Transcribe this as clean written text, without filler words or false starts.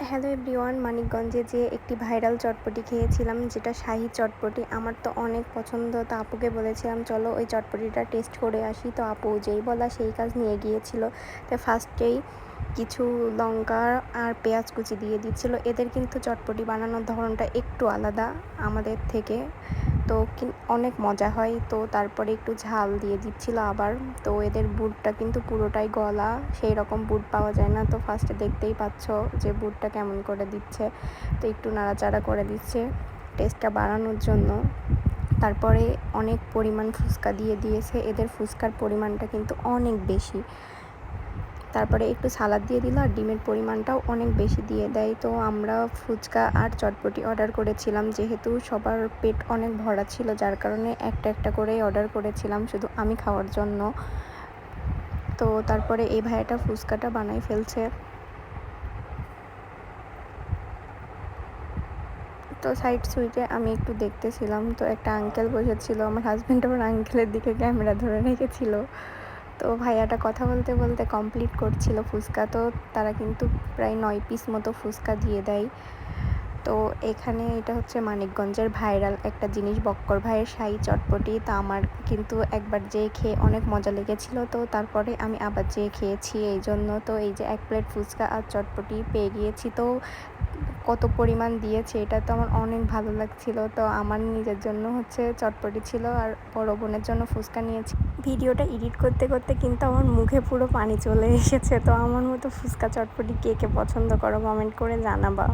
Hello everyone, মানিকগঞ্জে যে একটি ভাইরাল চটপটি খেয়েছিলাম যেটা শাহী চটপটি। আমার তো অনেক পছন্দ। তো আপুকে বলেছিলাম চলো ওই চটপটিটা টেস্ট করে আসি। তো আপু যেই বলা সেই কাজ নিয়ে গিয়েছিল। তো ফার্স্টেই কিছু লঙ্কা আর পেঁয়াজ কুচি দিয়ে দিচ্ছিল। এদের কিন্তু চটপটি বানানোর ধরনটা একটু আলাদা আমাদের থেকে, তো অনেক মজা হয়। তো তারপরে একটু ঝাল দিয়ে দিচ্ছিল আবার। তো এদের বুটটা কিন্তু পুরোটাই গলা, সেই রকম বুট পাওয়া যায় না। তো ফার্স্টে দেখতেই পাচ্ছ যে বুটটা কেমন করে দিচ্ছে। তো একটু নাড়াচাড়া করে দিচ্ছে টেস্টটা বাড়ানোর জন্য। তারপরে অনেক পরিমাণ ফুচকা দিয়ে দিয়েছে। এদের ফুচকার পরিমাণটা কিন্তু অনেক বেশি। তারপরে একটু সালাদ দিয়ে দিল আর ডিমের পরিমাণটাও অনেক বেশি দিয়ে দেয়। তো আমরা ফুচকা আর চটপটি অর্ডার করেছিলাম, যেহেতু সবার পেট অনেক ভরা ছিল যার কারণে একটা একটা করেই অর্ডার করেছিলাম শুধু আমি খাওয়ার জন্য। তো তারপরে এই ভাইয়াটা ফুচকাটা বানাই ফেলছে। তো সাইড সুইটে আমি একটু দেখতেছিলাম। তো একটা আঙ্কেল বসেছিল, আমার হাজব্যান্ড আবার আঙ্কেলের দিকে ক্যামেরা ধরে রেখেছিল। তো ভাইয়াটা কথা বলতে বলতে কমপ্লিট করছিল ফুচকা। তো তারা কিন্তু প্রায় 9 পিস মতো ফুচকা দিয়ে দেয়। তো এখানে এটা হচ্ছে মানিকগঞ্জের ভাইরাল একটা জিনিস, বক্কর ভাইয়ের শাহী চটপটি। তা আমার কিন্তু একবার যেয়ে খেয়ে অনেক মজা লেগেছিল। তো তারপরে আমি আবার যেয়ে খেয়েছি এই জন্য। তো এই যে 1 প্লেট ফুচকা আর চটপটি পেয়ে গিয়েছি। তো কত পরিমাণ দিয়েছে এটা তো আমার অনেক ভালো লাগছিল। তো আমার নিজের জন্য হচ্ছে চটপটি ছিল আর বড় বোনের জন্য ফুচকা নিয়েছি। ভিডিওটা এডিট করতে করতে কিন্তু আমার মুখে পুরো পানি চলে এসেছে। তো আমার মতো ফুচকা চটপটি কে কে পছন্দ করো কমেন্ট করে জানাবা।